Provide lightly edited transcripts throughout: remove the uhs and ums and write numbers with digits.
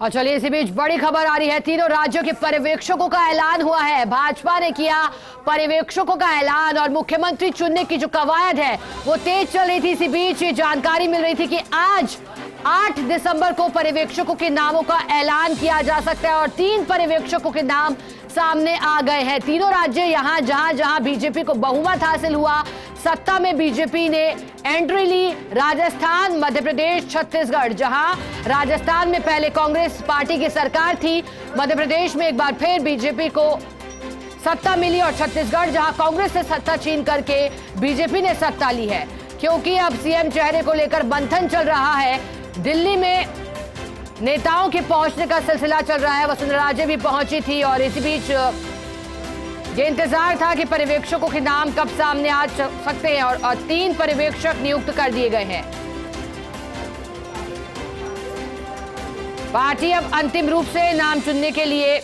और चलिए इसी बीच बड़ी खबर आ रही है। तीनों राज्यों के पर्यवेक्षकों का ऐलान हुआ है। भाजपा ने किया पर्यवेक्षकों का ऐलान और मुख्यमंत्री चुनने की जो कवायद है वो तेज चल रही थी। इसी बीच ये जानकारी मिल रही थी कि आज 8 दिसंबर को पर्यवेक्षकों के नामों का ऐलान किया जा सकता है और 3 पर्यवेक्षकों के नाम सामने आ गए हैं। तीनों राज्य यहां जहां बीजेपी को बहुमत हासिल हुआ, सत्ता में बीजेपी ने एंट्री ली। राजस्थान, मध्य प्रदेश, छत्तीसगढ़, जहां राजस्थान में पहले कांग्रेस पार्टी की सरकार थी, मध्य प्रदेश में एक बार फिर बीजेपी को सत्ता मिली और छत्तीसगढ़ जहां कांग्रेस से सत्ता छीन करके बीजेपी ने सत्ता ली है। क्योंकि अब सीएम चेहरे को लेकर मंथन चल रहा है, दिल्ली में नेताओं के पहुंचने का सिलसिला चल रहा है। वसुंधरा राजे भी पहुंची थी और इसी बीच ये इंतजार था कि पर्यवेक्षकों के नाम कब सामने आ सकते हैं और 3 पर्यवेक्षक नियुक्त कर दिए गए हैं। पार्टी अब अंतिम रूप से नाम चुनने के लिए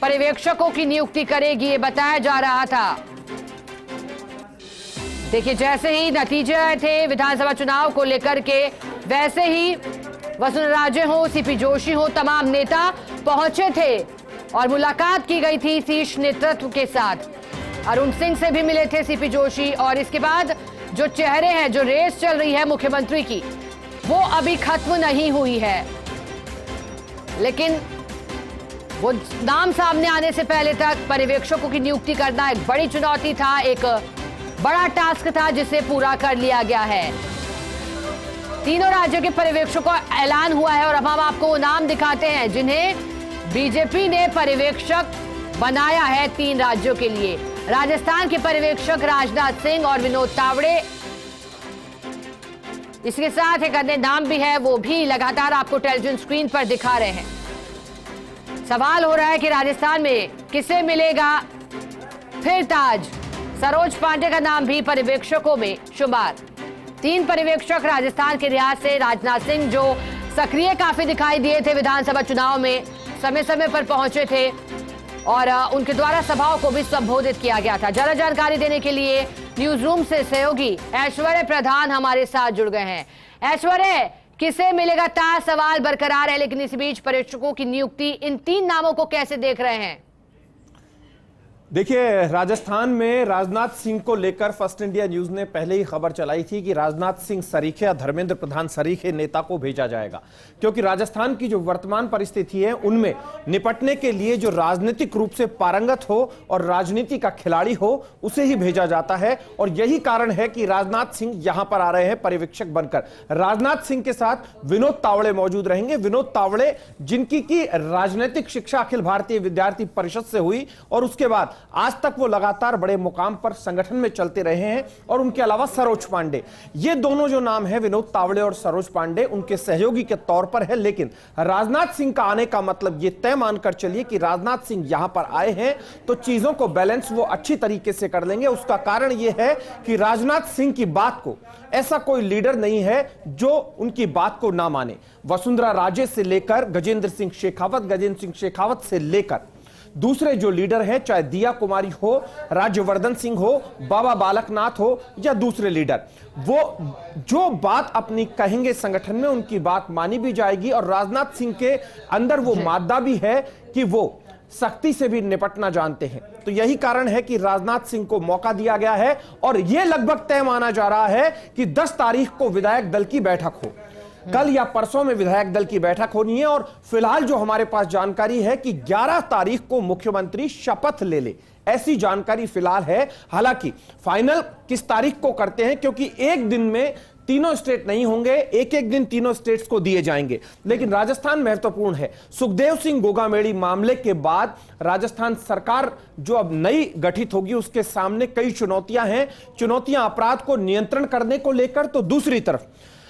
पर्यवेक्षकों की नियुक्ति करेगी, ये बताया जा रहा था। देखिए, जैसे ही नतीजे आए थे विधानसभा चुनाव को लेकर के, वैसे ही वसुंधरा राजे हो, सीपी जोशी हो, तमाम नेता पहुंचे थे और मुलाकात की गई थी शीर्ष नेतृत्व के साथ। अरुण सिंह से भी मिले थे सीपी जोशी और इसके बाद जो चेहरे हैं, जो रेस चल रही है मुख्यमंत्री की, वो अभी खत्म नहीं हुई है। लेकिन वो नाम सामने आने से पहले तक पर्यवेक्षकों की नियुक्ति करना एक बड़ी चुनौती था, एक बड़ा टास्क था जिसे पूरा कर लिया गया है। तीनों राज्यों के पर्यवेक्षकों का ऐलान हुआ है और अब हम आपको वो नाम दिखाते हैं जिन्हें बीजेपी ने पर्यवेक्षक बनाया है 3 राज्यों के लिए। राजस्थान के पर्यवेक्षक राजनाथ सिंह और विनोद तावड़े, इसके साथ एक अन्य नाम भी है, वो भी लगातार आपको टेलीविजन स्क्रीन पर दिखा रहे हैं। सवाल हो रहा है कि राजस्थान में किसे मिलेगा फिर ताज। सरोज पांडे का नाम भी पर्यवेक्षकों में शुमार। 3 पर्यवेक्षक राजस्थान के रियाज से। राजनाथ सिंह जो सक्रिय काफी दिखाई दिए थे विधानसभा चुनाव में, समय समय पर पहुंचे थे और उनके द्वारा सभाओं को भी संबोधित किया गया था। ज्यादा जानकारी देने के लिए न्यूज रूम से सहयोगी ऐश्वर्य प्रधान हमारे साथ जुड़ गए हैं। ऐश्वर्य, किसे मिलेगा ताज, सवाल बरकरार है, लेकिन इस बीच पर्यवेक्षकों की नियुक्ति, इन 3 नामों को कैसे देख रहे हैं? देखिए, राजस्थान में राजनाथ सिंह को लेकर फर्स्ट इंडिया न्यूज ने पहले ही खबर चलाई थी कि राजनाथ सिंह सरीखे या धर्मेंद्र प्रधान सरीखे नेता को भेजा जाएगा, क्योंकि राजस्थान की जो वर्तमान परिस्थिति है उनमें निपटने के लिए जो राजनीतिक रूप से पारंगत हो और राजनीति का खिलाड़ी हो उसे ही भेजा जाता है। और यही कारण है कि राजनाथ सिंह यहां पर आ रहे हैं पर्यवेक्षक बनकर। राजनाथ सिंह के साथ विनोद तावड़े मौजूद रहेंगे। विनोद तावड़े जिनकी की राजनीतिक शिक्षा अखिल भारतीय विद्यार्थी परिषद से हुई और उसके बाद आज तक वो लगातार बड़े मुकाम पर संगठन में चलते रहे हैं। और उनके अलावा सरोज पांडे, ये दोनों जो नाम है विनोद तावड़े और सरोज पांडे, उनके सहयोगी के तौर पर है। लेकिन राजनाथ सिंह का आने का मतलब ये तय मानकर चलिए कि राजनाथ सिंह यहां पर आए हैं तो चीजों को बैलेंस वो अच्छी तरीके से कर लेंगे। उसका कारण यह है कि राजनाथ सिंह की बात को ऐसा कोई लीडर नहीं है जो उनकी बात को ना माने। वसुंधरा राजे से लेकर गजेंद्र सिंह शेखावत से लेकर दूसरे जो लीडर हैं, चाहे दिया कुमारी हो, राज्यवर्धन सिंह हो, बाबा बालकनाथ हो या दूसरे लीडर, वो जो बात अपनी कहेंगे संगठन में उनकी बात मानी भी जाएगी। और राजनाथ सिंह के अंदर वो मादा भी है कि वो सख्ती से भी निपटना जानते हैं। तो यही कारण है कि राजनाथ सिंह को मौका दिया गया है और यह लगभग तय माना जा रहा है कि 10 तारीख को विधायक दल की बैठक हो। कल या परसों में विधायक दल की बैठक होनी है और फिलहाल जो हमारे पास जानकारी है कि 11 तारीख को मुख्यमंत्री शपथ ले ले, ऐसी जानकारी फिलहाल है। हालांकि फाइनल किस तारीख को करते हैं, क्योंकि एक दिन में तीनों स्टेट नहीं होंगे, एक दिन तीनों स्टेट्स को दिए जाएंगे। लेकिन राजस्थान महत्वपूर्ण है। सुखदेव सिंह गोगामेड़ी मामले के बाद राजस्थान सरकार जो अब नई गठित होगी उसके सामने कई चुनौतियां हैं। चुनौतियां अपराध को नियंत्रण करने को लेकर, तो दूसरी तरफ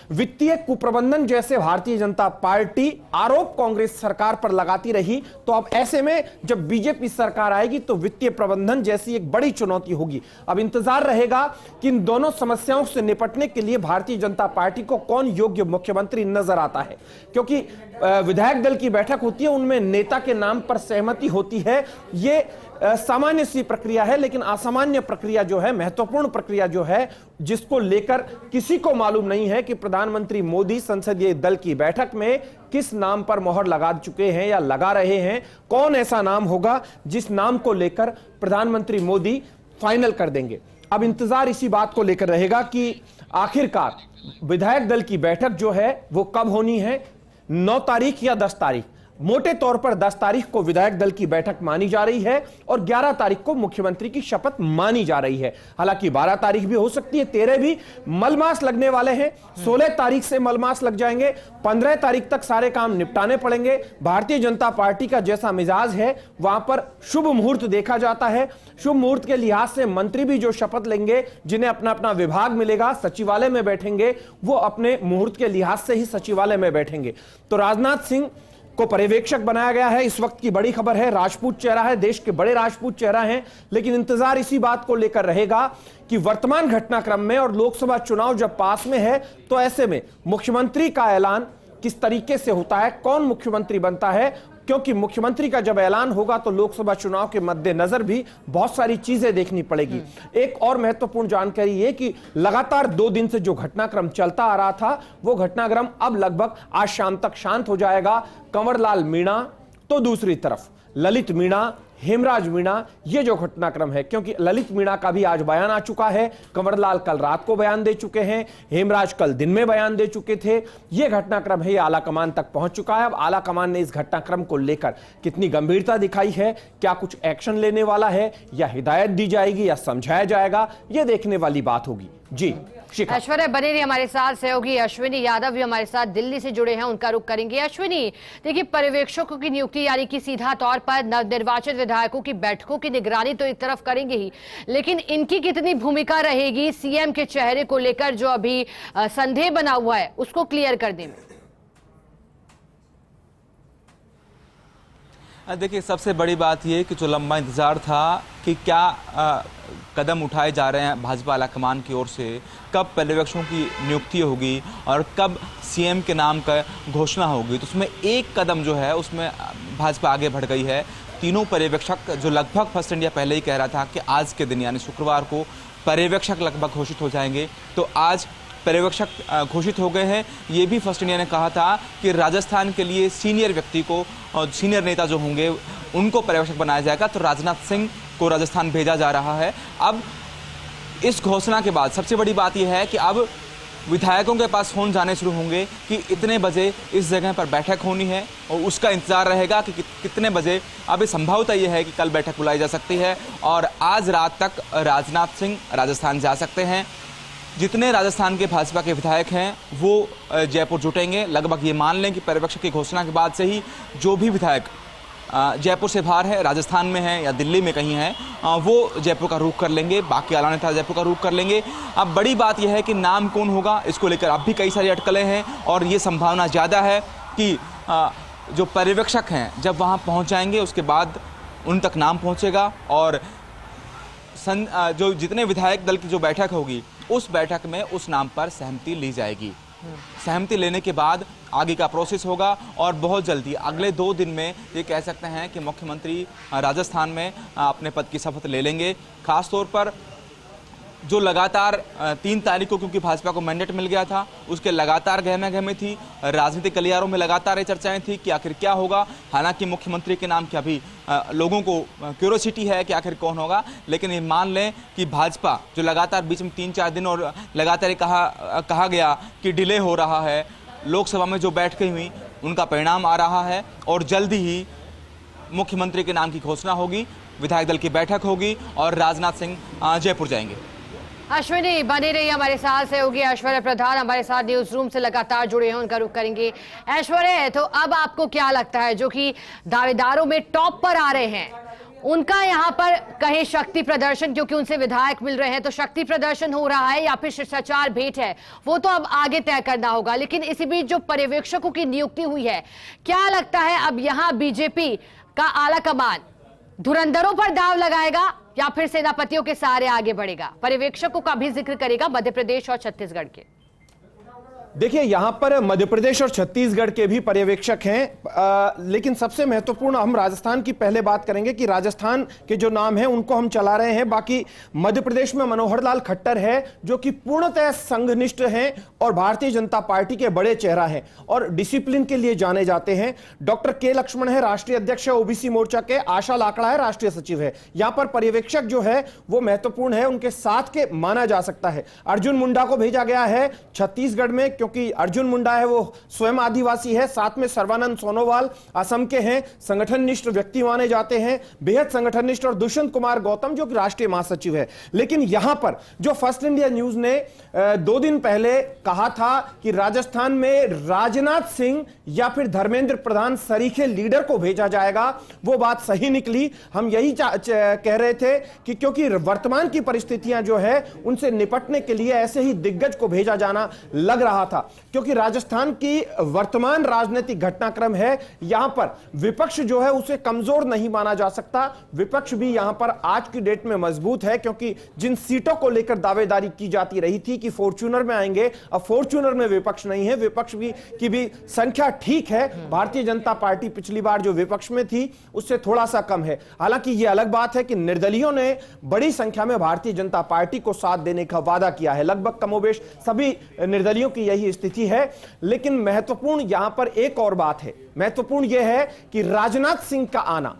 वित्तीय कुप्रबंधन जैसे भारतीय जनता पार्टी आरोप कांग्रेस सरकार पर लगाती रही। तो अब ऐसे में जब बीजेपी सरकार आएगी तो वित्तीय प्रबंधन जैसी एक बड़ी चुनौती होगी। अब इंतजार रहेगा कि इन दोनों समस्याओं से निपटने के लिए भारतीय जनता पार्टी को कौन योग्य मुख्यमंत्री नजर आता है, क्योंकि विधायक दल की बैठक होती है, उनमें नेता के नाम पर सहमति होती है। ये सामान्य सी प्रक्रिया है, लेकिन असामान्य प्रक्रिया जो है, महत्वपूर्ण प्रक्रिया जो है, जिसको लेकर किसी को मालूम नहीं है कि प्रधानमंत्री मोदी संसदीय दल की बैठक में किस नाम पर मोहर लगा चुके हैं या लगा रहे हैं। कौन ऐसा नाम होगा जिस नाम को लेकर प्रधानमंत्री मोदी फाइनल कर देंगे। अब इंतजार इसी बात को लेकर रहेगा कि आखिरकार विधायक दल की बैठक जो है वो कब होनी है, 9 तारीख या 10 तारीख। मोटे तौर पर 10 तारीख को विधायक दल की बैठक मानी जा रही है और 11 तारीख को मुख्यमंत्री की शपथ मानी जा रही है। हालांकि 12 तारीख भी हो सकती है, 13 भी मलमास लगने वाले हैं, 16 तारीख से मलमास लग जाएंगे, 15 तारीख तक सारे काम निपटाने पड़ेंगे। भारतीय जनता पार्टी का जैसा मिजाज है वहां पर शुभ मुहूर्त देखा जाता है। शुभ मुहूर्त के लिहाज से मंत्री भी जो शपथ लेंगे, जिन्हें अपना अपना विभाग मिलेगा, सचिवालय में बैठेंगे, वो अपने मुहूर्त के लिहाज से ही सचिवालय में बैठेंगे। तो राजनाथ सिंह को पर्यवेक्षक बनाया गया है। इस वक्त की बड़ी खबर है, राजपूत चेहरा है, देश के बड़े राजपूत चेहरा हैं, लेकिन इंतजार इसी बात को लेकर रहेगा कि वर्तमान घटनाक्रम में और लोकसभा चुनाव जब पास में है तो ऐसे में मुख्यमंत्री का ऐलान किस तरीके से होता है, कौन मुख्यमंत्री बनता है, क्योंकि मुख्यमंत्री का जब ऐलान होगा तो लोकसभा चुनाव के मद्देनजर भी बहुत सारी चीजें देखनी पड़ेगी। एक और महत्वपूर्ण जानकारी ये कि लगातार 2 दिन से जो घटनाक्रम चलता आ रहा था वो घटनाक्रम अब लगभग आज शाम तक शांत हो जाएगा। कंवरलाल मीणा तो दूसरी तरफ ललित मीणा, हेमराज मीणा, ये जो घटनाक्रम है, क्योंकि ललित मीणा का भी आज बयान आ चुका है, कंवरलाल कल रात को बयान दे चुके हैं, हेमराज कल दिन में बयान दे चुके थे। ये घटनाक्रम है, ये आला कमान तक पहुंच चुका है। अब आला कमान ने इस घटनाक्रम को लेकर कितनी गंभीरता दिखाई है, क्या कुछ एक्शन लेने वाला है या हिदायत दी जाएगी या समझाया जाएगा, ये देखने वाली बात होगी। जी शिखा। ऐश्वर्या बने रही हमारे साथ, सहयोगी अश्विनी यादव भी हमारे साथ दिल्ली से जुड़े हैं, उनका रुख करेंगे। अश्विनी, देखिए पर्यवेक्षकों की नियुक्ति यानी कि सीधा तौर पर नवनिर्वाचित विधायकों की बैठकों की निगरानी तो एक तरफ करेंगे ही, लेकिन इनकी कितनी भूमिका रहेगी सीएम के चेहरे को लेकर जो अभी संदेह बना हुआ है उसको क्लियर करने में? देखिए, सबसे बड़ी बात यह कि जो लंबा इंतजार था कि क्या कदम उठाए जा रहे हैं भाजपा आलाकमान की ओर से, कब पर्यवेक्षकों की नियुक्ति होगी और कब सीएम के नाम का घोषणा होगी, तो उसमें एक कदम जो है उसमें भाजपा आगे बढ़ गई है। तीनों पर्यवेक्षक जो लगभग फर्स्ट इंडिया पहले ही कह रहा था कि आज के दिन यानी शुक्रवार को पर्यवेक्षक लगभग घोषित हो जाएंगे, तो आज पर्यवेक्षक घोषित हो गए हैं। ये भी फर्स्ट इंडिया ने कहा था कि राजस्थान के लिए सीनियर व्यक्ति को और सीनियर नेता जो होंगे उनको पर्यवेक्षक बनाया जाएगा, तो राजनाथ सिंह को राजस्थान भेजा जा रहा है। अब इस घोषणा के बाद सबसे बड़ी बात यह है कि अब विधायकों के पास फोन जाने शुरू होंगे कि इतने बजे इस जगह पर बैठक होनी है और उसका इंतजार रहेगा कि कितने बजे। अब संभवतः यह है कि कल बैठक बुलाई जा सकती है और आज रात तक राजनाथ सिंह राजस्थान जा सकते हैं। जितने राजस्थान के भाजपा के विधायक हैं वो जयपुर जुटेंगे। लगभग ये मान लें कि पर्यवेक्षक की घोषणा के बाद से ही जो भी विधायक जयपुर से बाहर है, राजस्थान में है या दिल्ली में कहीं है, वो जयपुर का रुख कर लेंगे, बाकी आला नेता जयपुर का रुख कर लेंगे। अब बड़ी बात यह है कि नाम कौन होगा, इसको लेकर अब भी कई सारी अटकलें हैं और ये संभावना ज़्यादा है कि जो पर्यवेक्षक हैं जब वहाँ पहुँच जाएंगे उसके बाद उन तक नाम पहुँचेगा और जो जितने विधायक दल की जो बैठक होगी उस बैठक में उस नाम पर सहमति ली जाएगी। सहमति लेने के बाद आगे का प्रोसेस होगा और बहुत जल्दी अगले 2 दिन में ये कह सकते हैं कि मुख्यमंत्री राजस्थान में अपने पद की शपथ ले लेंगे। खास तौर पर जो लगातार 3 तारीख को क्योंकि भाजपा को मैंडेट मिल गया था, उसके लगातार गहमा-गहमी थी, राजनीतिक गलियारों में लगातार ये चर्चाएं थी कि आखिर क्या होगा। हालांकि मुख्यमंत्री के नाम की अभी लोगों को क्यूरियोसिटी है कि आखिर कौन होगा, लेकिन ये मान लें कि भाजपा जो लगातार बीच में 3-4 दिन और लगातार कहा गया कि डिले हो रहा है, लोकसभा में जो बैठकें हुई उनका परिणाम आ रहा है और जल्दी ही मुख्यमंत्री के नाम की घोषणा होगी, विधायक दल की बैठक होगी और राजनाथ सिंह जयपुर जाएंगे। अश्विनी बने रही हमारे साथ, सहयोगी ऐश्वर्या प्रधान हमारे साथ न्यूज रूम से लगातार जुड़े हैं, उनका रुख करेंगे। ऐश्वर्या, तो अब आपको क्या लगता है जो कि दावेदारों में टॉप पर आ रहे हैं, उनका यहाँ पर कहीं शक्ति प्रदर्शन, क्योंकि उनसे विधायक मिल रहे हैं, तो शक्ति प्रदर्शन हो रहा है या फिर शिष्टाचार भेंट है, वो तो अब आगे तय करना होगा। लेकिन इसी बीच जो पर्यवेक्षकों की नियुक्ति हुई है, क्या लगता है अब यहाँ बीजेपी का आला कमान धुरंधरों पर दाव लगाएगा या फिर सेनापतियों के सहारे आगे बढ़ेगा? पर्यवेक्षकों का भी जिक्र करेगा मध्य प्रदेश और छत्तीसगढ़ के। देखिए, यहां पर मध्य प्रदेश और छत्तीसगढ़ के भी पर्यवेक्षक हैं, लेकिन सबसे महत्वपूर्ण हम राजस्थान की पहले बात करेंगे कि राजस्थान के जो नाम हैं उनको हम चला रहे हैं। बाकी मध्य प्रदेश में मनोहर लाल खट्टर है जो कि पूर्णतः संघनिष्ठ हैं और भारतीय जनता पार्टी के बड़े चेहरा हैं और डिसिप्लिन के लिए जाने जाते हैं। डॉक्टर के लक्ष्मण है, राष्ट्रीय अध्यक्ष है ओबीसी मोर्चा के। आशा लाकड़ा है, राष्ट्रीय सचिव है। यहां पर पर्यवेक्षक जो है वो महत्वपूर्ण है, उनके साथ के माना जा सकता है। अर्जुन मुंडा को भेजा गया है छत्तीसगढ़ में, क्योंकि अर्जुन मुंडा है वो स्वयं आदिवासी है। साथ में सर्बानंद सोनोवाल असम के हैं, संगठननिष्ठ व्यक्ति माने जाते हैं, बेहद संगठननिष्ठ। और दुष्यंत कुमार गौतम जो कि राष्ट्रीय महासचिव है। लेकिन यहां पर जो फर्स्ट इंडिया न्यूज ने 2 दिन पहले कहा था कि राजस्थान में राजनाथ सिंह या फिर धर्मेंद्र प्रधान सरीखे लीडर को भेजा जाएगा, वो बात सही निकली। हम यही कह रहे थे कि क्योंकि वर्तमान की परिस्थितियां जो है उनसे निपटने के लिए ऐसे ही दिग्गज को भेजा जाना लग रहा था, क्योंकि राजस्थान की वर्तमान राजनीतिक घटनाक्रम है, यहां पर विपक्ष जो है उसे कमजोर नहीं माना जा सकता। विपक्ष भी यहां पर आज की डेट में मजबूत है, क्योंकि जिन सीटों को लेकर दावेदारी की जाती रही थी कि फॉर्च्यूनर में आएंगे, अब फॉर्च्यूनर में विपक्ष नहीं है। विपक्ष की भी संख्या ठीक है। भारतीय जनता पार्टी पिछली बार जो विपक्ष में थी उससे थोड़ा सा कम है। हालांकि यह अलग बात है कि निर्दलीयों ने बड़ी संख्या में भारतीय जनता पार्टी को साथ देने का वादा किया है। लगभग कमोबेश सभी निर्दलीयों की यही स्थिति है। लेकिन महत्वपूर्ण यहां पर एक और बात है। महत्वपूर्ण यह है कि राजनाथ सिंह का आना,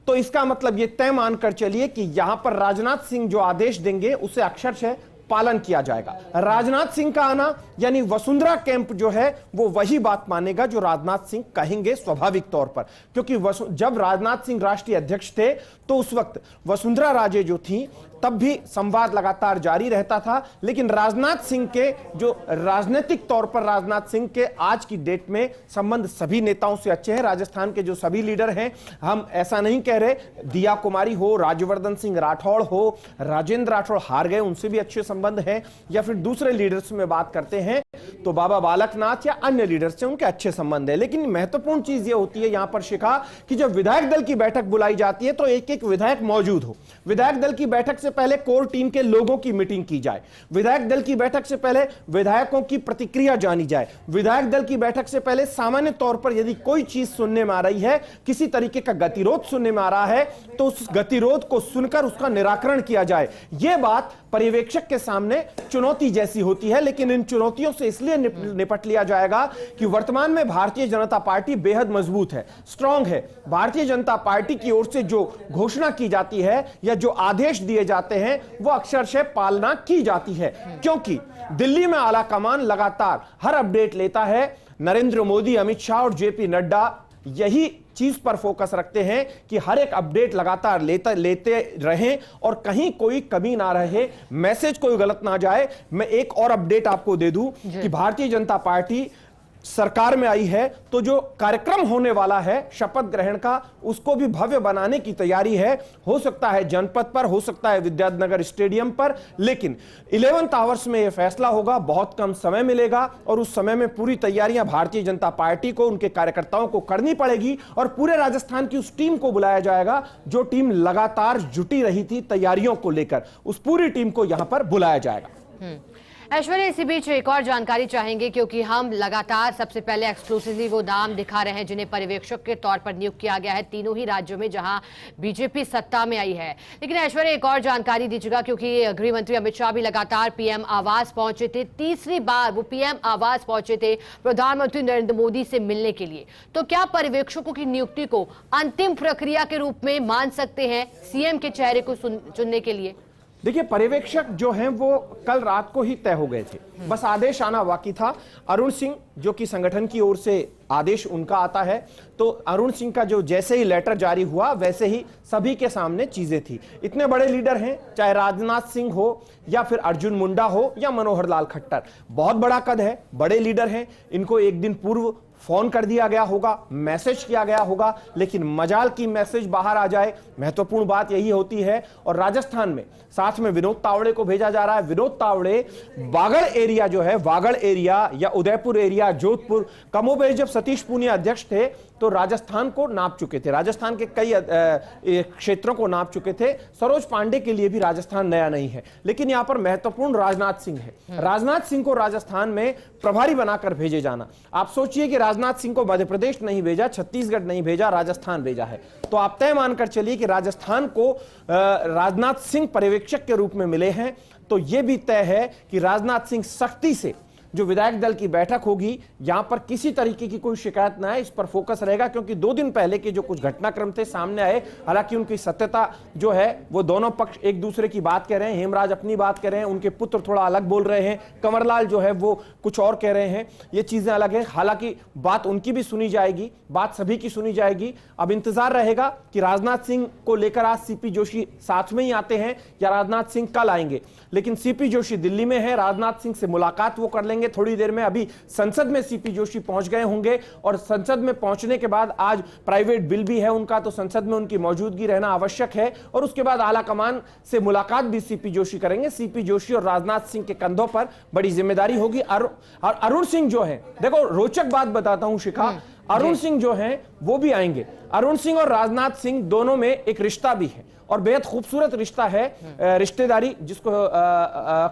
तो इसका मतलब यह तय मानकर चलिए कि यहां पर राजनाथ सिंह जो आदेश देंगे उसे अक्षरशः पालन किया जाएगा। राजनाथ सिंह का आना यानी वसुंधरा कैंप जो है वो वही बात मानेगा जो राजनाथ सिंह कहेंगे स्वाभाविक तौर पर, क्योंकि जब राजनाथ सिंह राष्ट्रीय अध्यक्ष थे तो उस वक्त वसुंधरा राजे जो थी तब भी संवाद लगातार जारी रहता था। लेकिन राजनाथ सिंह के जो राजनीतिक तौर पर राजनाथ सिंह के आज की डेट में संबंध सभी नेताओं से अच्छे हैं। राजस्थान के जो सभी लीडर हैं, हम ऐसा नहीं कह रहे, दिया कुमारी हो, राज्यवर्धन सिंह राठौड़ हो, राजेंद्र राठौड़ हार गए, उनसे भी अच्छे संबंध हैं, या फिर दूसरे लीडर्स में बात करते हैं तो बाबा बालकनाथ या अन्य लीडर्स से उनके अच्छे संबंध है। लेकिन महत्वपूर्ण चीज ये होती है यहां पर शिखा कि जब विधायक दल की बैठक बुलाई जाती है तो एक एक विधायक मौजूद हो। विधायक दल की बैठक से पहले कोर टीम के लोगों की मीटिंग की जाए। विधायक दल की बैठक से पहले विधायकों की प्रतिक्रिया जानी जाए। विधायक दल की बैठक से पहले सामान्य तौर पर यदि कोई चीज सुनने में आ रही है, किसी तरीके का गतिरोध सुनने में आ रहा है, तो उस गतिरोध को सुनकर उसका निराकरण किया जाए। यह बात पर्यवेक्षक के सामने चुनौती जैसी होती है। लेकिन इन चुनौतियों से इसलिए निपट लिया जाएगा कि वर्तमान में भारतीय जनता पार्टी बेहद मजबूत है, स्ट्रांग है। भारतीय जनता पार्टी की ओर से जो घोषणा की जाती है या जो आदेश दिए जाते हैं वो अक्षरशः पालना की जाती है, क्योंकि दिल्ली में आला कमान लगातार हर अपडेट लेता है। नरेंद्र मोदी, अमित शाह और जेपी नड्डा यही चीज पर फोकस रखते हैं कि हर एक अपडेट लगातार लेते रहें और कहीं कोई कमी ना रहे, मैसेज कोई गलत ना जाए। मैं एक और अपडेट आपको दे दूं कि भारतीय जनता पार्टी सरकार में आई है तो जो कार्यक्रम होने वाला है शपथ ग्रहण का, उसको भी भव्य बनाने की तैयारी है। हो सकता है जनपद पर, हो सकता है विद्यानगर स्टेडियम पर, लेकिन 11th आवर्स में यह फैसला होगा। बहुत कम समय मिलेगा और उस समय में पूरी तैयारियां भारतीय जनता पार्टी को, उनके कार्यकर्ताओं को करनी पड़ेगी और पूरे राजस्थान की उस टीम को बुलाया जाएगा जो टीम लगातार जुटी रही थी तैयारियों को लेकर। उस पूरी टीम को यहां पर बुलाया जाएगा। ऐश्वर्या, इसी बीच एक और जानकारी चाहेंगे, क्योंकि हम लगातार सबसे पहले एक्सक्लूसिवली वो नाम दिखा रहे हैं जिन्हें पर्यवेक्षक के तौर पर नियुक्त किया गया है तीनों ही राज्यों में जहां बीजेपी सत्ता में आई है। लेकिन ऐश्वर्या, एक और जानकारी दीजिएगा, क्योंकि गृह मंत्री अमित शाह भी लगातार पीएम आवास पहुंचे थे। तीसरी बार वो पीएम आवास पहुंचे थे प्रधानमंत्री नरेंद्र मोदी से मिलने के लिए। तो क्या पर्यवेक्षकों की नियुक्ति को अंतिम प्रक्रिया के रूप में मान सकते हैं सीएम के चेहरे को चुनने के लिए? देखिए, पर्यवेक्षक जो हैं वो कल रात को ही तय हो गए थे, बस आदेश आना बाकी था। अरुण सिंह जो कि संगठन की ओर से आदेश उनका आता है, तो अरुण सिंह का जो जैसे ही लेटर जारी हुआ वैसे ही सभी के सामने चीजें थी। इतने बड़े लीडर हैं, चाहे राजनाथ सिंह हो या फिर अर्जुन मुंडा हो या मनोहर लाल खट्टर, बहुत बड़ा कद है, बड़े लीडर हैं। इनको एक दिन पूर्व फोन कर दिया गया होगा, मैसेज किया गया होगा, लेकिन मजाल की मैसेज बाहर आ जाए, महत्वपूर्ण बात यही होती है। और राजस्थान में साथ में विनोद तावड़े को भेजा जा रहा है। विनोद तावड़े वागड़ एरिया जो है, वागड़ एरिया या उदयपुर एरिया, जोधपुर, कमोबेश जब सतीश पूनिया अध्यक्ष थे तो राजस्थान को नाप चुके थे, राजस्थान के कई क्षेत्रों को नाप चुके थे। सरोज पांडे के लिए भी राजस्थान नया नहीं है, लेकिन यहां पर महत्वपूर्ण राजनाथ सिंह है। राजनाथ सिंह को राजस्थान में प्रभारी बनाकर भेजे जाना, आप सोचिए कि राजनाथ सिंह को मध्य प्रदेश नहीं भेजा, छत्तीसगढ़ नहीं भेजा, राजस्थान भेजा है। तो आप तय मानकर चलिए कि राजस्थान को राजनाथ सिंह पर्यवेक्षक के रूप में मिले हैं। तो यह भी तय है कि राजनाथ सिंह सख्ती से जो विधायक दल की बैठक होगी, यहां पर किसी तरीके की कोई शिकायत ना आए, इस पर फोकस रहेगा। क्योंकि 2 दिन पहले के जो कुछ घटनाक्रम थे सामने आए, हालांकि उनकी सत्यता जो है वो दोनों पक्ष एक दूसरे की बात कह रहे हैं। हेमराज अपनी बात कह रहे हैं, उनके पुत्र थोड़ा अलग बोल रहे हैं, कंवरलाल जो है वो कुछ और कह रहे हैं, ये चीजें अलग है। हालांकि बात उनकी भी सुनी जाएगी, बात सभी की सुनी जाएगी। अब इंतजार रहेगा कि राजनाथ सिंह को लेकर आज सीपी जोशी साथ में ही आते हैं या राजनाथ सिंह कल आएंगे। लेकिन सीपी जोशी दिल्ली में है, राजनाथ सिंह से मुलाकात वो कर लेंगे थोड़ी देर में। अभी संसद में सीपी जोशी पहुंच गए होंगे और संसद में पहुंचने के बाद आज प्राइवेट बिल भी है उनका, तो संसद में उनकी मौजूदगी रहना आवश्यक है। और उसके बाद आला कमान से मुलाकात भी सीपी जोशी करेंगे। सीपी जोशी और राजनाथ सिंह के कंधों पर बड़ी जिम्मेदारी होगी। अरुण सिंह जो है, देखो रोचक बात बताता हूं शिखा, अरुण सिंह जो हैं वो भी आएंगे। अरुण सिंह और राजनाथ सिंह दोनों में एक रिश्ता भी है और बेहद खूबसूरत रिश्ता है, रिश्तेदारी जिसको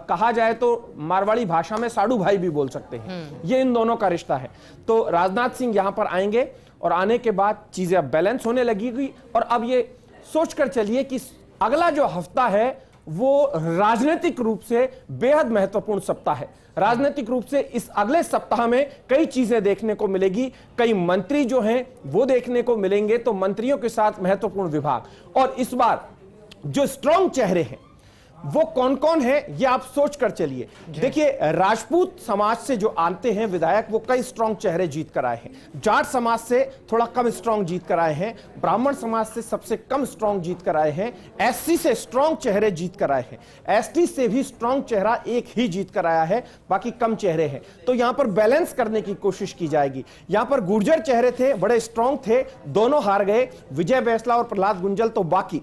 कहा जाए तो मारवाड़ी भाषा में साडू भाई भी बोल सकते हैं। ये इन दोनों का रिश्ता है। तो राजनाथ सिंह यहां पर आएंगे और आने के बाद चीजें अब बैलेंस होने लगेगी। और अब ये सोचकर चलिए कि अगला जो हफ्ता है वो राजनीतिक रूप से बेहद महत्वपूर्ण सप्ताह है। राजनीतिक रूप से इस अगले सप्ताह में कई चीजें देखने को मिलेगी, कई मंत्री जो हैं वो देखने को मिलेंगे। तो मंत्रियों के साथ महत्वपूर्ण विभाग, और इस बार जो स्ट्रांग चेहरे हैं वो कौन कौन है ये आप सोच कर चलिए। देखिए, राजपूत समाज से जो आते हैं विधायक वो कई स्ट्रांग चेहरे जीत कर आए हैं। जाट समाज से थोड़ा कम स्ट्रांग जीत कर आए हैं, ब्राह्मण समाज से सबसे कम स्ट्रांग जीत कर आए हैं, एससी से स्ट्रांग चेहरे जीत कर आए हैं, एसटी से भी स्ट्रांग चेहरा एक ही जीत कर आया है, बाकी कम चेहरे हैं। तो यहां पर बैलेंस करने की कोशिश की जाएगी। यहां पर गुर्जर चेहरे थे, बड़े स्ट्रांग थे, दोनों हार गए, विजय बैसला और प्रहलाद गुंजल। तो बाकी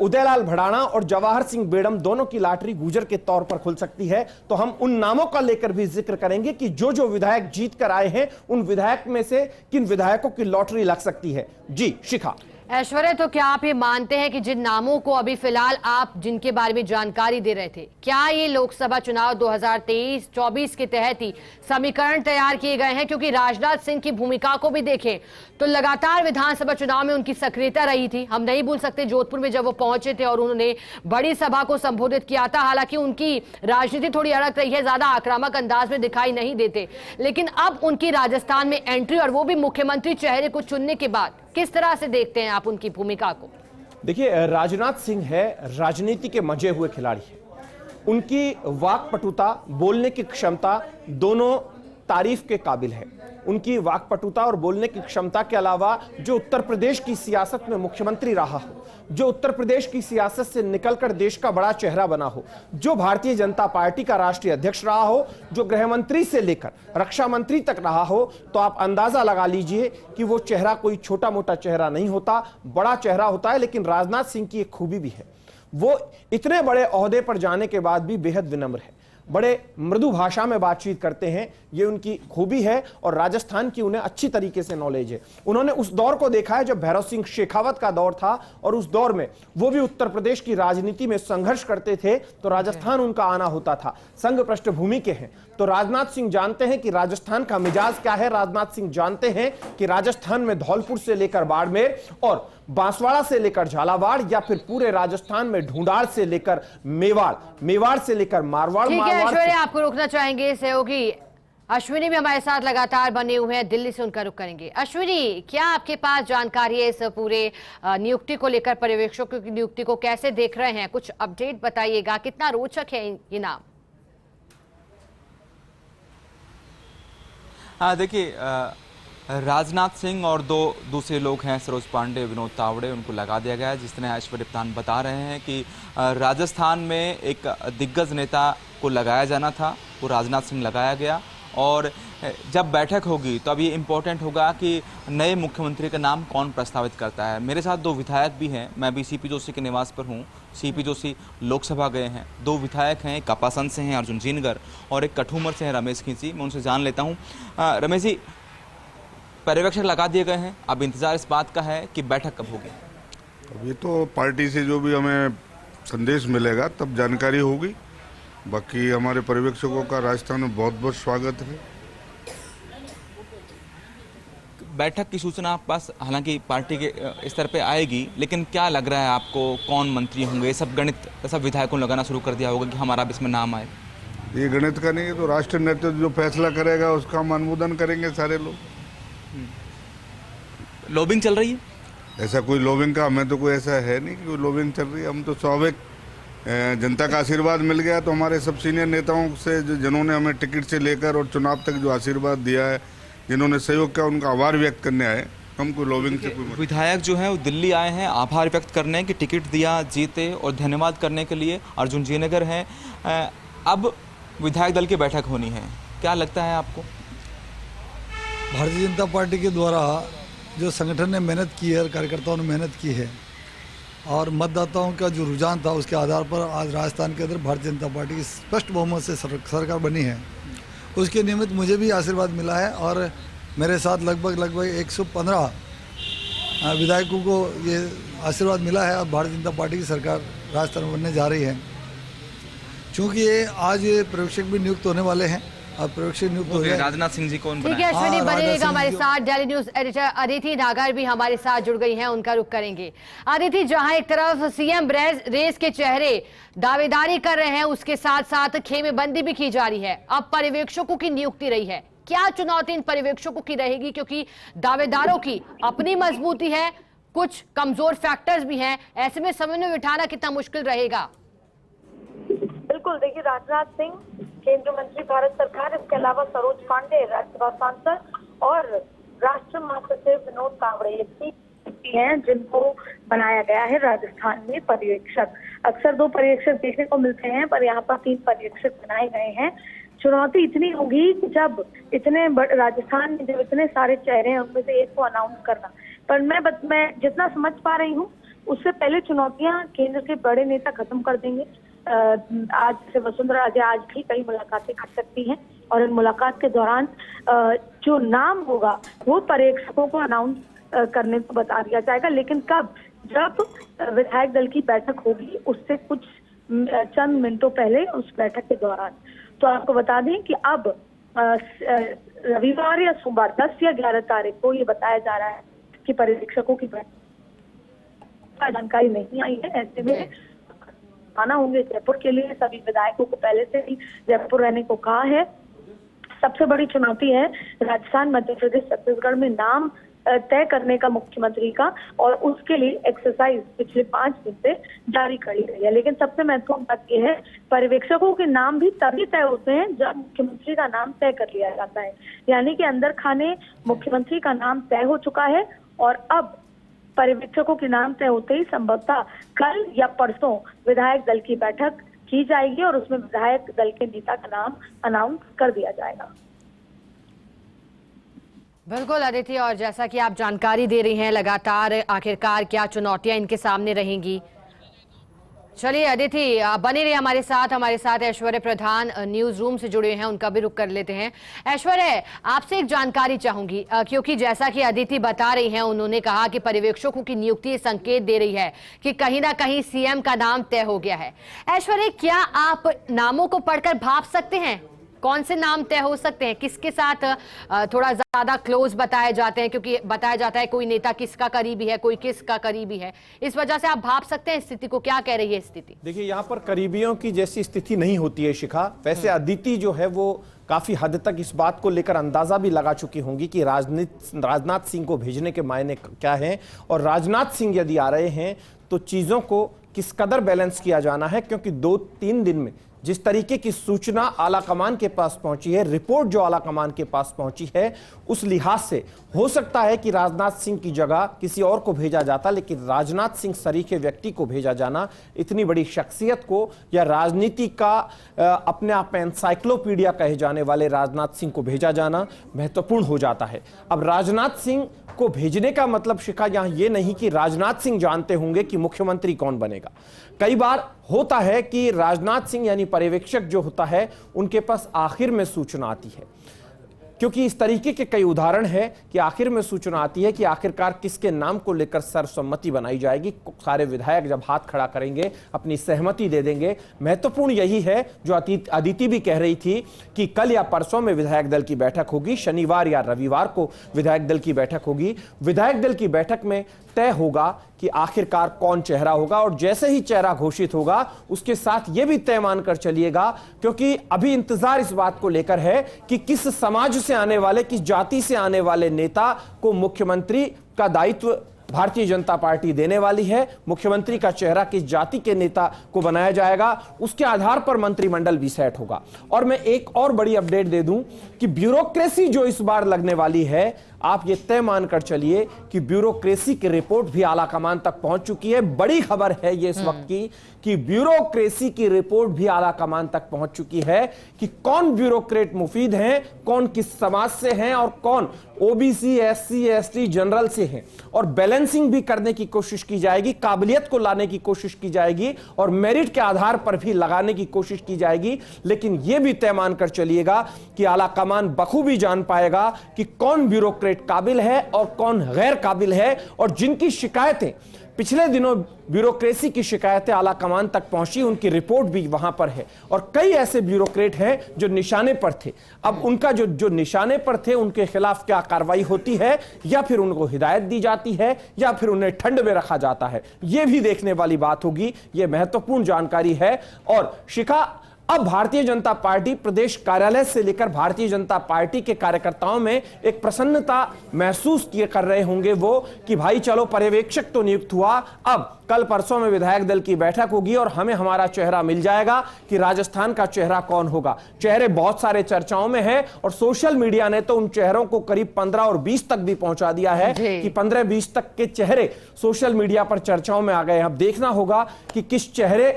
उदयलाल भड़ाना और जवाहर सिंह बेडम दोनों की लॉटरी गुर्जर के तौर पर खुल सकती है। तो हम उन नामों का लेकर भी जिक्र करेंगे कि जो जो विधायक जीत कर आए हैं उन विधायक में से किन विधायकों की लॉटरी लग सकती है। जी शिखा। ऐश्वर्या, तो क्या आप ये मानते हैं कि जिन नामों को अभी फिलहाल आप जिनके बारे में जानकारी दे रहे थे, क्या ये लोकसभा चुनाव 2023-24 के तहत ही समीकरण तैयार किए गए हैं? क्योंकि राजनाथ सिंह की भूमिका को भी देखें तो लगातार विधानसभा चुनाव में उनकी सक्रियता रही थी। हम नहीं भूल सकते जोधपुर में जब वो पहुंचे थे और उन्होंने बड़ी सभा को संबोधित किया था। हालांकि उनकी राजनीति थोड़ी अलग रही है, ज्यादा आक्रामक अंदाज में दिखाई नहीं देते, लेकिन अब उनकी राजस्थान में एंट्री और वो भी मुख्यमंत्री चेहरे को चुनने के बाद किस तरह से देखते हैं आप उनकी भूमिका को? देखिए, राजनाथ सिंह है राजनीति के मजे हुए खिलाड़ी है। उनकी वाक्पटुता, बोलने की क्षमता दोनों तारीफ के काबिल है। उनकी वाक्पटुता और बोलने की क्षमता के अलावा जो उत्तर प्रदेश की सियासत में मुख्यमंत्री रहा हो, जो उत्तर प्रदेश की सियासत से निकलकर देश का बड़ा चेहरा बना हो, जो भारतीय जनता पार्टी का राष्ट्रीय अध्यक्ष रहा हो, जो गृह मंत्री से लेकर रक्षा मंत्री तक रहा हो, तो आप अंदाजा लगा लीजिए कि वो चेहरा कोई छोटा मोटा चेहरा नहीं होता, बड़ा चेहरा होता है। लेकिन राजनाथ सिंह की एक खूबी भी है, वो इतने बड़े ओहदे पर जाने के बाद भी बेहद विनम्र है, बड़े मृदु भाषा में बातचीत करते हैं, ये उनकी खूबी है। और राजस्थान की उन्हें अच्छी तरीके से नॉलेज है। उन्होंने उस दौर को देखा है जब भैरव सिंह शेखावत का दौर था, और उस दौर में वो भी उत्तर प्रदेश की राजनीति में संघर्ष करते थे, तो राजस्थान उनका आना होता था। संघ पृष्ठभूमि के हैं, तो राजनाथ सिंह जानते हैं कि राजस्थान का मिजाज क्या है। राजनाथ सिंह जानते हैं कि राजस्थान में धौलपुर से लेकर बाड़मेर और बांसवाड़ा से लेकर झालावाड़, या फिर पूरे राजस्थान में ढूंढाड़ से लेकर मेवाड़, मेवाड़ से लेकर मारवाड़। ऐश्वर्या, आपको रोकना चाहेंगे, सहयोगी अश्विनी भी हमारे साथ लगातार बने हुए हैं, दिल्ली से उनका रुख करेंगे। अश्विनी, क्या आपके पास जानकारी है इस पूरे नियुक्ति को लेकर? पर्यवेक्षकों की नियुक्ति को कैसे देख रहे हैं, कुछ अपडेट बताइएगा, कितना रोचक है ये नाम? हाँ, देखिए, राजनाथ सिंह और दो दूसरे लोग हैं, सरोज पांडे, विनोद तावड़े, उनको लगा दिया गया है। जिस तरह ऐश्वर्या प्रधान बता रहे हैं कि राजस्थान में एक दिग्गज नेता को लगाया जाना था, वो राजनाथ सिंह लगाया गया। और जब बैठक होगी तो अब ये इम्पोर्टेंट होगा कि नए मुख्यमंत्री का नाम कौन प्रस्तावित करता है। मेरे साथ दो विधायक भी हैं, मैं भी सीपी जोशी के निवास पर हूँ। सीपी जोशी लोकसभा गए हैं। दो विधायक हैं, एक कपासन से हैं अर्जुन जिनगर और एक कठूमर से हैं रमेश खींची। मैं उनसे जान लेता हूँ। रमेश जी, पर्यवेक्षक लगा दिए गए हैं, अब इंतजार इस बात का है कि बैठक कब होगी। अभी तो पार्टी से जो भी हमें संदेश मिलेगा तब जानकारी होगी। बाकी हमारे पर्यवेक्षकों का राजस्थान में बहुत बहुत स्वागत है। बैठक की सूचना आप पास हालांकि पार्टी के स्तर पे आएगी, लेकिन क्या लग रहा है आपको, कौन मंत्री होंगे? सब गणित सब विधायकों ने लगाना शुरू कर दिया होगा कि हमारा भी इसमें नाम आए। ये गणित का नहीं है, तो राष्ट्रीय नेतृत्व जो फैसला करेगा उसका हम अनुमोदन करेंगे सारे लोग। लॉबिंग चल रही है? ऐसा कोई लॉबिंग का हमें तो कोई ऐसा है नहीं कि कोई लॉबिंग चल रही है। हम तो स्वाभाविक जनता का आशीर्वाद मिल गया तो हमारे सब सीनियर नेताओं से जिन्होंने हमें टिकट से लेकर और चुनाव तक जो आशीर्वाद दिया है, जिन्होंने सहयोग किया, उनका आभार व्यक्त करने आए। हम कोई लॉबिंग से कोई विधायक जो है वो दिल्ली आए हैं आभार व्यक्त करने की, टिकट दिया, जीते और धन्यवाद करने के लिए। अर्जुन जी नगर है, अब विधायक दल की बैठक होनी है, क्या लगता है आपको? भारतीय जनता पार्टी के द्वारा जो संगठन ने मेहनत की है और कार्यकर्ताओं ने मेहनत की है और मतदाताओं का जो रुझान था उसके आधार पर आज राजस्थान के अंदर भारतीय जनता पार्टी की स्पष्ट बहुमत से सरकार बनी है। उसके निमित्त मुझे भी आशीर्वाद मिला है और मेरे साथ लगभग 115 विधायकों को ये आशीर्वाद मिला है। अब भारतीय जनता पार्टी की सरकार राजस्थान में बनने जा रही है। चूँकि ये आज पर्यवेक्षक भी नियुक्त होने वाले हैं, अब पर्यवेक्षक नियुक्त हो गए। राजनाथ सिंह जी कौन? ठीक है अश्विनी, बने रहेगा हमारे साथ। डेली न्यूज एडिटर अदिति नागर भी हमारे साथ जुड़ गई हैं, उनका रुख करेंगे। अदिति, जहां एक तरफ सीएम रेस के चेहरे दावेदारी कर रहे हैं, उसके साथ साथ खेमेबंदी भी की जा रही है। अब पर्यवेक्षकों की नियुक्ति रही है, क्या चुनौती इन पर्यवेक्षकों की रहेगी? क्योंकि दावेदारों की अपनी मजबूती है, कुछ कमजोर फैक्टर्स भी हैं, ऐसे में समन्वय बिठाना कितना मुश्किल रहेगा? बिल्कुल, देखिए राजनाथ सिंह केंद्रीय मंत्री भारत सरकार, इसके अलावा सरोज पांडे राज्यसभा सांसद और राष्ट्रीय महासचिव विनोद कावड़े हैं जिनको बनाया गया है राजस्थान में पर्यवेक्षक। अक्सर 2 पर्यवेक्षक देखने को मिलते हैं पर यहाँ पर 3 पर्यवेक्षक बनाए गए हैं। चुनौती इतनी होगी कि जब राजस्थान में जब इतने सारे चेहरे हैं उनमें से एक को अनाउंस करना, पर मैं जितना समझ पा रही हूँ उससे पहले चुनौतियां केंद्र के बड़े नेता खत्म कर देंगे। आज से वसुंधरा राजे आज भी कई मुलाकातें कर सकती हैं और इन मुलाकात के दौरान जो नाम होगा वो पर्यवेक्षकों को अनाउंस करने को बता दिया जाएगा। लेकिन कब? जब विधायक दल की बैठक होगी उससे कुछ चंद मिनटों पहले उस बैठक के दौरान। तो आपको बता दें कि अब रविवार या सोमवार 10 या 11 तारीख को ये बताया जा रहा है कि पर्यवेक्षकों की बैठक जानकारी नहीं आई है। ऐसे में आना होंगे जयपुर के लिए, सभी विधायकों को पहले से ही जयपुर रहने को कहा है। सबसे बड़ी चुनौती है राजस्थान, मध्य प्रदेश, छत्तीसगढ़ में नाम तय करने का मुख्यमंत्री का, और उसके लिए एक्सरसाइज पिछले 5 दिन से जारी करी गई है। लेकिन सबसे महत्वपूर्ण बात यह है, पर्यवेक्षकों के नाम भी तभी तय होते हैं जब मुख्यमंत्री का नाम तय कर लिया जाता है। यानी कि अंदर खाने मुख्यमंत्री का नाम तय हो चुका है और अब पर्यवेक्षकों के नाम तय होते ही संभवतः कल या परसों विधायक दल की बैठक की जाएगी और उसमें विधायक दल के नेता का नाम अनाउंस कर दिया जाएगा। बिल्कुल अदिति, और जैसा कि आप जानकारी दे रही हैं लगातार, आखिरकार क्या चुनौतियां इनके सामने रहेंगी? चलिए अदिति बने रहिए हमारे साथ ऐश्वर्य प्रधान न्यूज रूम से जुड़े हैं, उनका भी रुख कर लेते हैं। ऐश्वर्य, आपसे एक जानकारी चाहूंगी क्योंकि जैसा कि अदिति बता रही हैं, उन्होंने कहा कि पर्यवेक्षकों की नियुक्ति संकेत दे रही है कि कहीं ना कहीं सीएम का नाम तय हो गया है। ऐश्वर्य, क्या आप नामों को पढ़कर भाप सकते हैं कौन से नाम तय हो सकते हैं? किसके साथ थोड़ा ज्यादा क्लोज बताए जाते हैं? क्योंकि बताया जाता है कोई नेता किसका करीबी है, कोई किसका करीबी है, इस वजह से आप भाप सकते हैं स्थिति को? क्या कह रही है स्थिति? देखिए, यहाँ पर करीबियों की जैसी स्थिति नहीं होती है शिखा। वैसे अदिति जो है वो काफी हद तक इस बात को लेकर अंदाजा भी लगा चुकी होंगी कि राजनाथ सिंह को भेजने के मायने क्या है, और राजनाथ सिंह यदि आ रहे हैं तो चीजों को किस कदर बैलेंस किया जाना है। क्योंकि 2-3 दिन में जिस तरीके की सूचना आला कमान के पास पहुंची है, रिपोर्ट जो आला कमान के पास पहुंची है, उस लिहाज से हो सकता है कि राजनाथ सिंह की जगह किसी और को भेजा जाता, लेकिन राजनाथ सिंह सरीखे व्यक्ति को भेजा जाना, इतनी बड़ी शख्सियत को या राजनीति का अपने आप में एनसाइक्लोपीडिया कहे जाने वाले राजनाथ सिंह को भेजा जाना महत्वपूर्ण हो जाता है। अब राजनाथ सिंह को भेजने का मतलब शिखा यहां यह नहीं कि राजनाथ सिंह जानते होंगे कि मुख्यमंत्री कौन बनेगा। कई बार होता है कि राजनाथ सिंह यानी पर्यवेक्षक जो होता है, उनके पास आखिर में सूचना आती है। क्योंकि इस तरीके के कई उदाहरण है कि आखिर में सूचना आती है कि आखिरकार किसके नाम को लेकर सर्वसम्मति बनाई जाएगी। सारे विधायक जब हाथ खड़ा करेंगे, अपनी सहमति दे देंगे। महत्वपूर्ण यही है जो अदिति भी कह रही थी कि कल या परसों में विधायक दल की बैठक होगी, शनिवार या रविवार को विधायक दल की बैठक होगी। विधायक दल की बैठक में तय होगा कि आखिरकार कौन चेहरा होगा, और जैसे ही चेहरा घोषित होगा उसके साथ यह भी तय मानकर चलिएगा, क्योंकि अभी इंतजार इस बात को लेकर है कि किस समाज से आने वाले, किस जाति से आने वाले नेता को मुख्यमंत्री का दायित्व भारतीय जनता पार्टी देने वाली है। मुख्यमंत्री का चेहरा किस जाति के नेता को बनाया जाएगा, उसके आधार पर मंत्रिमंडल भी सेट होगा। और मैं एक और बड़ी अपडेट दे दूं कि ब्यूरोक्रेसी जो इस बार लगने वाली है, आप ये तय मानकर चलिए कि ब्यूरोक्रेसी की रिपोर्ट भी आला कमान तक पहुंच चुकी है। बड़ी खबर है ये इस वक्त की कि ब्यूरोक्रेसी की रिपोर्ट भी आला कमान तक पहुंच चुकी है कि कौन ब्यूरोक्रेट मुफीद हैं, कौन किस समाज से हैं और कौन ओबीसी, एससी, एसटी, जनरल से हैं। और बैलेंसिंग भी करने की कोशिश की जाएगी, काबिलियत को लाने की कोशिश की जाएगी और मेरिट के आधार पर भी लगाने की कोशिश की जाएगी। लेकिन यह भी तय मानकर चलिएगा कि आला कमान बखूबी जान पाएगा कि कौन ब्यूरोक्रेट काबिल है और कौन गैर काबिल है। और जिनकी शिकायतें पिछले दिनों ब्यूरोक्रेसी की शिकायतें आला कमान तक पहुंची, उनकी रिपोर्ट भी वहां पर है। और कई ऐसे ब्यूरोक्रेट हैं जो निशाने पर थे। अब उनका जो निशाने पर थे उनके खिलाफ क्या कार्रवाई होती है, या फिर उनको हिदायत दी जाती है, या फिर उन्हें ठंड में रखा जाता है, यह भी देखने वाली बात होगी। यह महत्वपूर्ण जानकारी है। और शिखा, अब भारतीय जनता पार्टी प्रदेश कार्यालय से लेकर भारतीय जनता पार्टी के कार्यकर्ताओं में एक प्रसन्नता महसूस किए कर रहे होंगे वो कि भाई चलो पर्यवेक्षक तो नियुक्त हुआ, अब कल परसों में विधायक दल की बैठक होगी और हमें हमारा चेहरा मिल जाएगा कि राजस्थान का चेहरा कौन होगा। चेहरे बहुत सारे चर्चाओं में है और सोशल मीडिया ने तो उन चेहरों को करीब 15 और 20 तक भी पहुंचा दिया है कि 15-20 तक के चेहरे सोशल मीडिया पर चर्चाओं में आ गए। अब देखना होगा कि किस चेहरे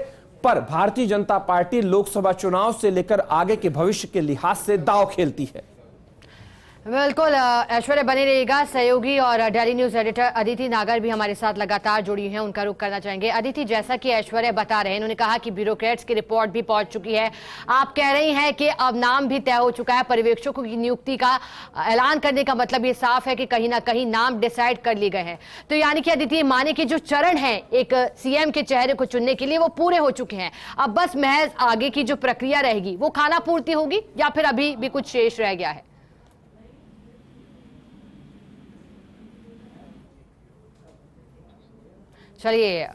पर भारतीय जनता पार्टी लोकसभा चुनाव से लेकर आगे के भविष्य के लिहाज से दांव खेलती है। बिल्कुल ऐश्वर्या बने रहिएगा। सहयोगी और डेली न्यूज एडिटर अदिति नागर भी हमारे साथ लगातार जुड़ी हैं, उनका रुख करना चाहेंगे। अदिति, जैसा कि ऐश्वर्या बता रहे हैं, उन्होंने कहा कि ब्यूरोक्रेट्स की रिपोर्ट भी पहुंच चुकी है। आप कह रही हैं कि अब नाम भी तय हो चुका है, पर्यवेक्षकों की नियुक्ति का ऐलान करने का मतलब ये साफ है कि कहीं ना कहीं नाम डिसाइड कर लिए गए हैं। तो यानी कि अदिति, माने कि जो चरण है एक सीएम के चेहरे को चुनने के लिए वो पूरे हो चुके हैं। अब बस महज आगे की जो प्रक्रिया रहेगी वो खाना पूर्ति होगी या फिर अभी भी कुछ शेष रह गया है? चलिए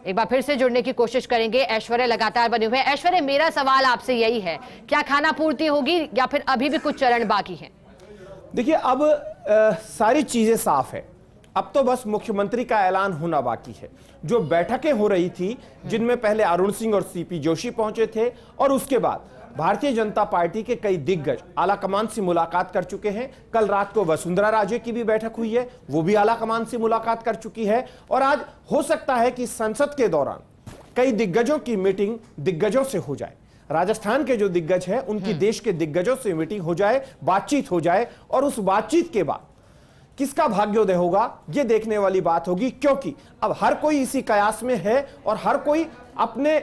एक बार फिर से जुड़ने की कोशिश करेंगे। ऐश्वर्या लगातार बने हुए हैं। ऐश्वर्या, मेरा सवाल आपसे यही है, क्या खाना पूर्ति होगी या फिर अभी भी कुछ चरण बाकी हैं? देखिए, अब सारी चीजें साफ है। अब तो बस मुख्यमंत्री का ऐलान होना बाकी है। जो बैठकें हो रही थी, जिनमें पहले अरुण सिंह और सीपी जोशी पहुंचे थे और उसके बाद भारतीय जनता पार्टी के कई दिग्गज आला कमान से मुलाकात कर चुके हैं। कल रात को वसुंधरा राजे की भी बैठक हुई है, वो भी आला कमान से मुलाकात कर चुकी है। और आज हो सकता है कि संसद के दौरान कई दिग्गजों की मीटिंग दिग्गजों से हो जाए। राजस्थान के जो दिग्गज हैं उनकी देश के दिग्गजों से मीटिंग हो जाए, बातचीत हो जाए, और उस बातचीत के बाद किसका भाग्योदय होगा ये देखने वाली बात होगी। क्योंकि अब हर कोई इसी कयास में है और हर कोई अपने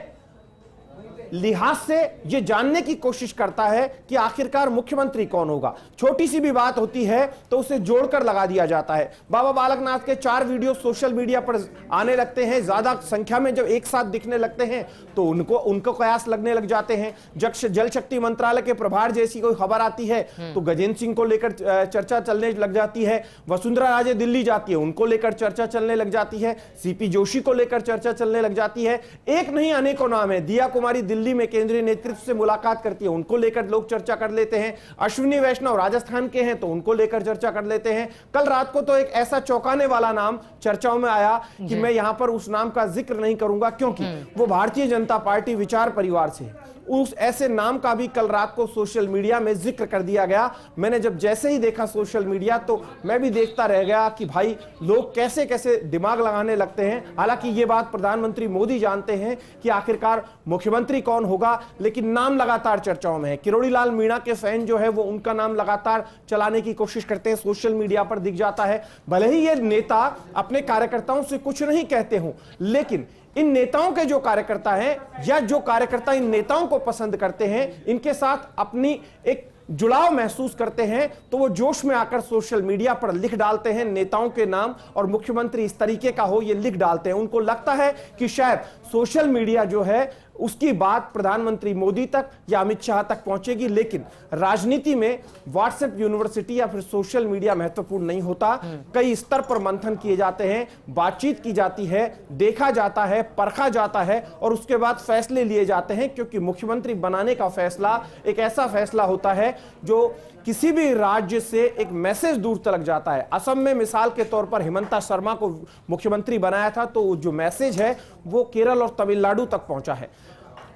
लिहाज से ये जानने की कोशिश करता है कि आखिरकार मुख्यमंत्री कौन होगा। छोटी सी भी बात होती है तो उसे जोड़कर लगा दिया जाता है। बाबा बालकनाथ के 4 वीडियो सोशल मीडिया पर आने लगते हैं, ज्यादा संख्या में जब एक साथ दिखने लगते हैं तो उनको कयास लगने लग जाते हैं। जल शक्ति मंत्रालय के प्रभार जैसी कोई खबर आती है तो गजेंद्र सिंह को लेकर चर्चा चलने लग जाती है। वसुंधरा राजे दिल्ली जाती है, उनको लेकर चर्चा चलने लग जाती है। सीपी जोशी को लेकर चर्चा चलने लग जाती है। एक नहीं अनेकों नाम है। दिया कुमारी दिल्ली में केंद्रीय नेतृत्व से मुलाकात करती है, उनको लेकर लोग चर्चा कर लेते हैं। अश्विनी वैष्णव राजस्थान के हैं तो उनको लेकर चर्चा कर लेते हैं। कल रात को तो एक ऐसा चौंकाने वाला नाम चर्चाओं में आया कि मैं यहां पर उस नाम का जिक्र नहीं करूंगा क्योंकि वो भारतीय जनता पार्टी विचार परिवार से है। उस ऐसे नाम का भी कल रात को सोशल मीडिया में जिक्र कर दिया गया। मैंने जब जैसे ही देखा सोशल मीडिया तो मैं भी देखता रह गया कि भाई लोग कैसे कैसे दिमाग लगाने लगते हैं। हालांकि ये बात प्रधानमंत्री मोदी जानते हैं कि आखिरकार मुख्यमंत्री कौन होगा, लेकिन नाम लगातार चर्चाओं में है। किरोड़ी लाल मीणा के फैन जो है वो उनका नाम लगातार चलाने की कोशिश करते हैं, सोशल मीडिया पर दिख जाता है। भले ही ये नेता अपने कार्यकर्ताओं से कुछ नहीं कहते हों, लेकिन इन नेताओं के जो कार्यकर्ता हैं या जो कार्यकर्ता इन नेताओं को पसंद करते हैं, इनके साथ अपनी एक जुड़ाव महसूस करते हैं तो वो जोश में आकर सोशल मीडिया पर लिख डालते हैं नेताओं के नाम, और मुख्यमंत्री इस तरीके का हो ये लिख डालते हैं। उनको लगता है कि शायद सोशल मीडिया जो है उसकी बात प्रधानमंत्री मोदी तक या अमित शाह तक पहुंचेगी, लेकिन राजनीति में व्हाट्सएप यूनिवर्सिटी या फिर सोशल मीडिया महत्वपूर्ण नहीं होता। कई स्तर पर मंथन किए जाते हैं, बातचीत की जाती है, देखा जाता है, परखा जाता है और उसके बाद फैसले लिए जाते हैं, क्योंकि मुख्यमंत्री बनाने का फैसला एक ऐसा फैसला होता है जो किसी भी राज्य से एक मैसेज दूर तक जाता है। असम में मिसाल के तौर पर हिमंता शर्मा को मुख्यमंत्री बनाया था, तो जो मैसेज है वो केरल और तमिलनाडु तक पहुंचा है।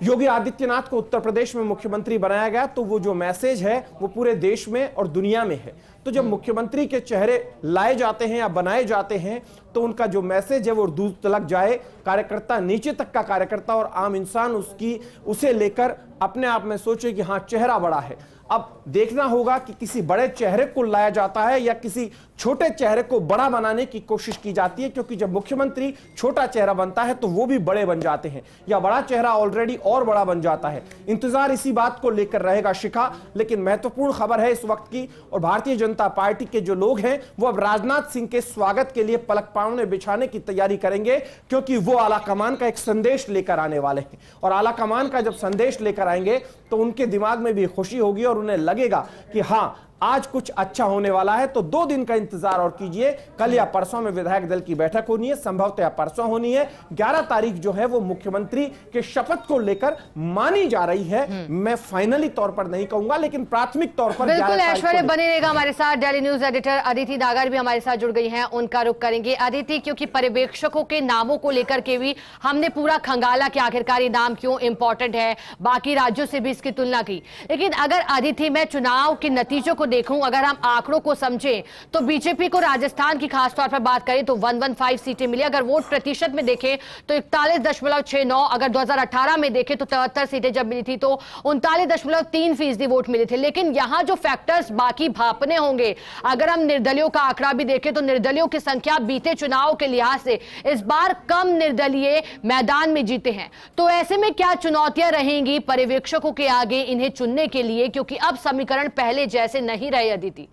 योगी आदित्यनाथ को उत्तर प्रदेश में मुख्यमंत्री बनाया गया, तो वो जो मैसेज है वो पूरे देश में और दुनिया में है। तो जब मुख्यमंत्री के चेहरे लाए जाते हैं या बनाए जाते हैं तो उनका जो मैसेज है वो दूर तक जाए, कार्यकर्ता, नीचे तक का कार्यकर्ता और आम इंसान उसे लेकर अपने आप में सोचे कि हाँ चेहरा बड़ा है। अब देखना होगा कि किसी बड़े चेहरे को लाया जाता है या किसी छोटे चेहरे को बड़ा बनाने की कोशिश की जाती है, क्योंकि जब मुख्यमंत्री छोटा चेहरा बनता है तो वो भी बड़े बन जाते हैं या बड़ा चेहरा ऑलरेडी और बड़ा बन जाता है। इंतजार इसी बात को लेकर रहेगा शिखा, लेकिन महत्वपूर्ण खबर है इस वक्त की, और भारतीय जनता पार्टी के जो लोग हैं वो अब राजनाथ सिंह के स्वागत के लिए पलक पावने बिछाने की तैयारी करेंगे, क्योंकि वो आला कमान का एक संदेश लेकर आने वाले हैं। और आला कमान का जब संदेश लेकर आएंगे तो उनके दिमाग में भी खुशी होगी और उन्हें लगेगा कि हाँ आज कुछ अच्छा होने वाला है। तो 2 दिन का इंतजार और कीजिए, कल या परसों में विधायक दल की बैठक होनी है, संभवतः परसों होनी है। 11 तारीख जो है वो मुख्यमंत्री के शपथ को लेकर मानी जा रही है। मैं फाइनली तौर पर नहीं कहूंगा, लेकिन प्राथमिक तौर पर बिल्कुल ऐश्वर्य बने रहेगा हमारे साथ। डेली न्यूज एडिटर अदिति नागर भी हमारे साथ जुड़ गई हैं, उनका रुख करेंगे। अदिति, क्योंकि पर्यवेक्षकों के नामों को लेकर के भी हमने पूरा खंगाला कि आखिरकार ये नाम क्यों इंपॉर्टेंट है, बाकी राज्यों से भी इसकी तुलना की, लेकिन अगर अदिति मैं चुनाव के नतीजों को देखूं, अगर हम आंकड़ों को समझें तो बीजेपी को राजस्थान की खास तौर पर बात करें तो 115 सीटें मिली। अगर वोट प्रतिशत में देखें तो 41.69, अगर 2018 में देखें तो 73 सीटें जब मिली थी तो 39.3% वोट मिले थे। लेकिन यहां जो फैक्टर्स बाकी भापने होंगे, अगर हम निर्दलियों का आंकड़ा भी देखें तो निर्दलियों की संख्या बीते चुनाव के लिहाज से इस बार कम निर्दलीय मैदान में जीते हैं। तो ऐसे में क्या चुनौतियां रहेंगी पर्यवेक्षकों के आगे इन्हें चुनने के लिए, क्योंकि अब समीकरण पहले जैसे नहीं रहे। अदिति,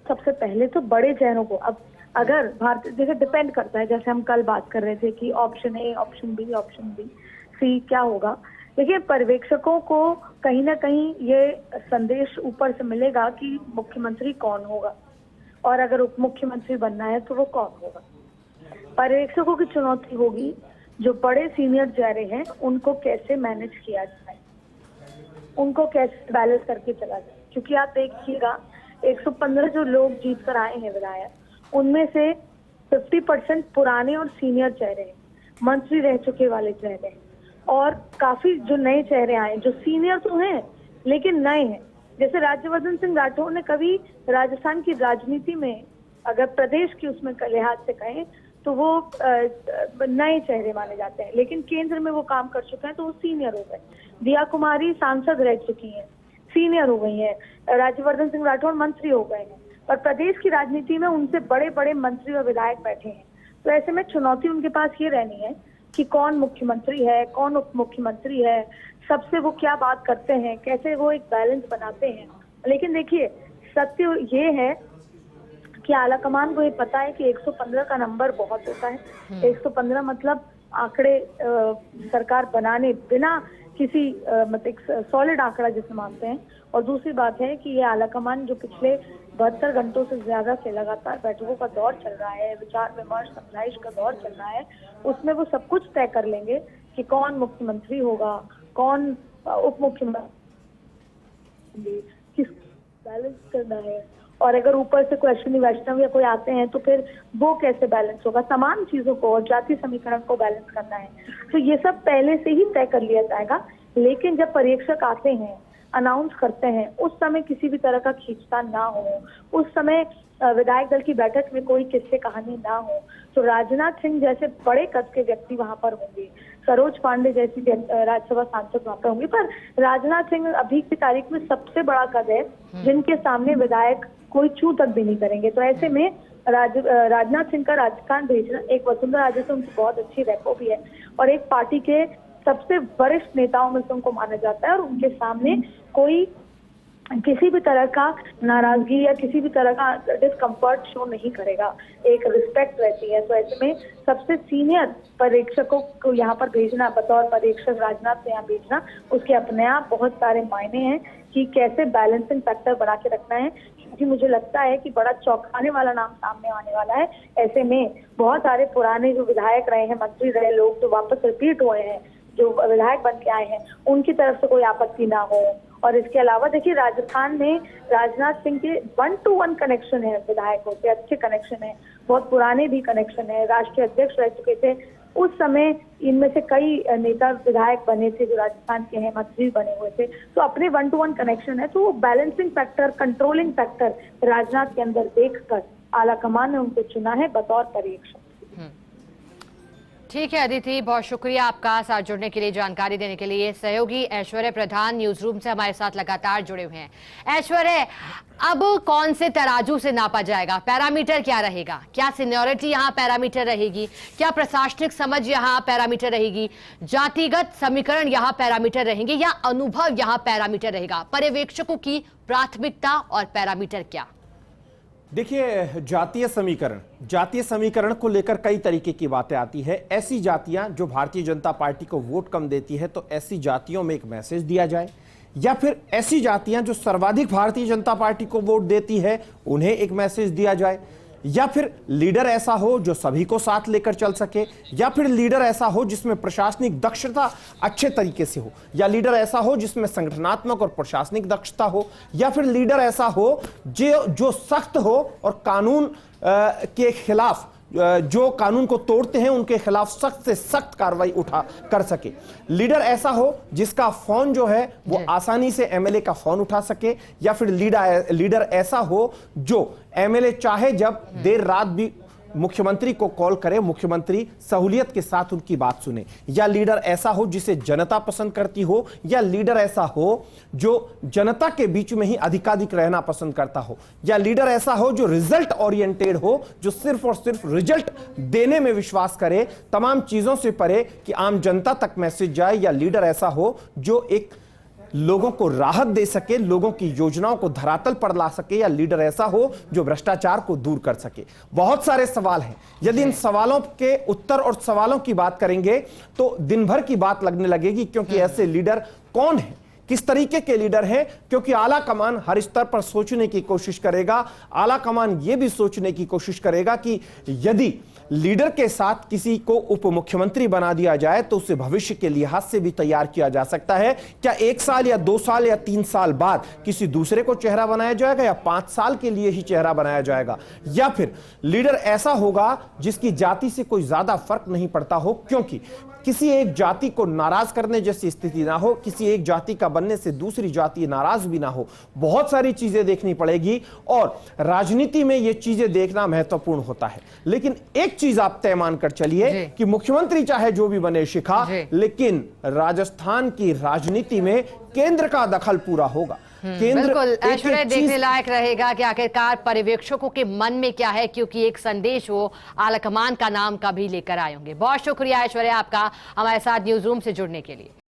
सबसे पहले तो बड़े चेहरों को, अब अगर भारत जैसे डिपेंड करता है, जैसे हम कल बात कर रहे थे कि option A, option B, option B, C क्या होगा। देखिए पर्यवेक्षकों को कहीं ना कहीं ये संदेश ऊपर से मिलेगा कि मुख्यमंत्री कौन होगा, और अगर उप मुख्यमंत्री बनना है तो वो कौन होगा। पर्यवेक्षकों की चुनौती होगी जो बड़े सीनियर चेहरे हैं उनको कैसे मैनेज किया जाए, उनको कैसे बैलेंस करके चला जाए। क्योंकि आप देखिएगा 115 जो लोग जीत कर आए हैं विधायक, उनमें से 50% पुराने और सीनियर चेहरे हैं, मंत्री रह चुके वाले चेहरे हैं, और काफी जो नए चेहरे आए जो सीनियर तो हैं लेकिन नए हैं। जैसे राज्यवर्धन सिंह राठौर ने कभी राजस्थान की राजनीति में, अगर प्रदेश की उसमें लिहाज से कहें तो वो नए चेहरे माने जाते हैं, लेकिन केंद्र में वो काम कर चुके हैं तो वो सीनियर हो गए। दिया कुमारी सांसद रह चुकी हैं, सीनियर हो गई हैं। राज्यवर्धन सिंह राठौर मंत्री हो गए हैं, और प्रदेश की राजनीति में उनसे बड़े बड़े मंत्री और विधायक बैठे हैं। तो ऐसे में चुनौती उनके पास ये रहनी है कि कौन मुख्यमंत्री है, कौन उप मुख्यमंत्री है, सबसे वो क्या बात करते हैं, कैसे वो एक बैलेंस बनाते हैं। लेकिन देखिए सत्य ये है कि आलाकमान को ये पता है कि 115 का नंबर बहुत होता है। 115 मतलब आंकड़े सरकार बनाने बिना किसी मतलब एक सॉलिड आंकड़ा जिसे मानते हैं। और दूसरी बात है कि ये आलाकमान जो पिछले 72 घंटों से ज्यादा से लगातार बैठकों का दौर चल रहा है, विचार विमर्श समझाइश का दौर चल रहा है, उसमें वो सब कुछ तय कर लेंगे कि कौन मुख्यमंत्री होगा, कौन उप मुख्यमंत्री, किस बैलेंस करना है। और अगर ऊपर से कोई अश्विनी वैष्णव या कोई आते हैं तो फिर वो कैसे बैलेंस होगा, समान चीजों को और जाति समीकरण को बैलेंस करना है। तो ये सब पहले से ही तय कर लिया जाएगा। लेकिन जब पर्यवेक्षक आते हैं, अनाउंस करते हैं, उस समय किसी भी तरह का खींचतान ना हो, उस समय विधायक दल की बैठक में कोई किस्से कहानी ना हो, तो राजनाथ सिंह जैसे बड़े कद के व्यक्ति वहां पर होंगे, सरोज पांडे जैसी राज्यसभा सांसद वहां पर होंगे, पर राजनाथ सिंह अभी की तारीख में सबसे बड़ा कद है जिनके सामने विधायक कोई छू तक भी नहीं करेंगे। तो ऐसे में राजनाथ सिंह का राजस्थान भेजना, एक वसुंधरा राजे से उनकी बहुत अच्छी रेपो भी है और एक पार्टी के सबसे वरिष्ठ नेताओं में से उनको माना जाता है और उनके सामने कोई किसी भी तरह का नाराजगी या किसी भी तरह का डिस्कम्फर्ट शो नहीं करेगा, एक रिस्पेक्ट रहती है। तो ऐसे में सबसे सीनियर पर्यवेक्षकों को यहाँ पर भेजना, बतौर पर्यवेक्षक राजनाथ से यहाँ भेजना, उसके अपने आप बहुत सारे मायने हैं कि कैसे बैलेंसिंग फैक्टर बना के रखना है। क्योंकि मुझे लगता है कि बड़ा चौंकाने वाला नाम सामने आने वाला है। ऐसे में बहुत सारे पुराने जो विधायक रहे हैं, मंत्री रहे लोग, जो वापस रिपीट हुए हैं, जो विधायक बन के आए हैं, उनकी तरफ से कोई आपत्ति ना हो। और इसके अलावा देखिए, राजस्थान में राजनाथ सिंह के 1-to-1 कनेक्शन है विधायकों से, अच्छे कनेक्शन है, बहुत पुराने भी कनेक्शन है, राष्ट्रीय अध्यक्ष रह चुके थे उस समय। इनमें से कई नेता विधायक बने थे जो राजस्थान के हैं, मंत्री बने हुए थे, तो अपने 1-to-1 कनेक्शन है। तो वो balancing factor, controlling factor Rajnath के अंदर देखकर आला कमान ने उनको चुना है बतौर पर्यवेक्षक। ठीक है अदिति, बहुत शुक्रिया आपका साथ जुड़ने के लिए, जानकारी देने के लिए। सहयोगी ऐश्वर्य प्रधान न्यूज रूम से हमारे साथ लगातार जुड़े हुए हैं। ऐश्वर्य, अब कौन से तराजू से नापा जाएगा? पैरामीटर क्या रहेगा? क्या सीनियरिटी यहाँ पैरामीटर रहेगी? क्या प्रशासनिक समझ यहाँ पैरामीटर रहेगी? जातिगत समीकरण यहाँ पैरामीटर रहेंगे या अनुभव यहाँ पैरामीटर रहेगा? पर्यवेक्षकों की प्राथमिकता और पैरामीटर क्या? देखिए, जातीय समीकरण को लेकर कई तरीके की बातें आती है। ऐसी जातियां जो भारतीय जनता पार्टी को वोट कम देती है, तो ऐसी जातियों में एक मैसेज दिया जाए, या फिर ऐसी जातियां जो सर्वाधिक भारतीय जनता पार्टी को वोट देती है, उन्हें एक मैसेज दिया जाए, या फिर लीडर ऐसा हो जो सभी को साथ लेकर चल सके, या फिर लीडर ऐसा हो जिसमें प्रशासनिक दक्षता अच्छे तरीके से हो, या लीडर ऐसा हो जिसमें संगठनात्मक और प्रशासनिक दक्षता हो, या फिर लीडर ऐसा हो जो सख्त हो और कानून के खिलाफ, जो कानून को तोड़ते हैं उनके खिलाफ सख्त से सख्त कार्रवाई उठा कर सके। लीडर ऐसा हो जिसका फोन जो है वो आसानी से एमएलए का फोन उठा सके, या फिर लीडर ऐसा हो जो एमएलए चाहे जब देर रात भी मुख्यमंत्री को कॉल करे, मुख्यमंत्री सहूलियत के साथ उनकी बात सुने। या लीडर ऐसा हो जिसे जनता पसंद करती हो, या लीडर ऐसा हो जो जनता के बीच में ही अधिकाधिक रहना पसंद करता हो, या लीडर ऐसा हो जो रिजल्ट ओरिएंटेड हो, जो सिर्फ और सिर्फ रिजल्ट देने में विश्वास करे, तमाम चीजों से परे कि आम जनता तक मैसेज जाए, या लीडर ऐसा हो जो एक लोगों को राहत दे सके, लोगों की योजनाओं को धरातल पर ला सके, या लीडर ऐसा हो जो भ्रष्टाचार को दूर कर सके। बहुत सारे सवाल हैं। यदि इन सवालों के उत्तर और सवालों की बात करेंगे तो दिन भर की बात लगने लगेगी, क्योंकि ऐसे लीडर कौन है, किस तरीके के लीडर हैं, क्योंकि आला कमान हर स्तर पर सोचने की कोशिश करेगा। आला कमान यह भी सोचने की कोशिश करेगा कि यदि लीडर के साथ किसी को उप मुख्यमंत्री बना दिया जाए तो उसे भविष्य के लिहाज से भी तैयार किया जा सकता है। क्या 1 साल या 2 साल या 3 साल बाद किसी दूसरे को चेहरा बनाया जाएगा, या 5 साल के लिए ही चेहरा बनाया जाएगा, या फिर लीडर ऐसा होगा जिसकी जाति से कोई ज्यादा फर्क नहीं पड़ता हो, क्योंकि किसी एक जाति को नाराज करने जैसी स्थिति ना हो, किसी एक जाति का बनने से दूसरी जाति नाराज भी ना हो। बहुत सारी चीजें देखनी पड़ेगी और राजनीति में ये चीजें देखना महत्वपूर्ण होता है। लेकिन एक चीज आप तय मानकर चलिए कि मुख्यमंत्री चाहे जो भी बने शिखा, लेकिन राजस्थान की राजनीति में केंद्र का दखल पूरा होगा। बिल्कुल ऐश्वर्य, देखने लायक रहेगा कि आखिरकार पर्यवेक्षकों के मन में क्या है, क्योंकि एक संदेश वो आलाकमान का नाम का भी लेकर आए होंगे। बहुत शुक्रिया ऐश्वर्य आपका हमारे साथ न्यूज रूम से जुड़ने के लिए।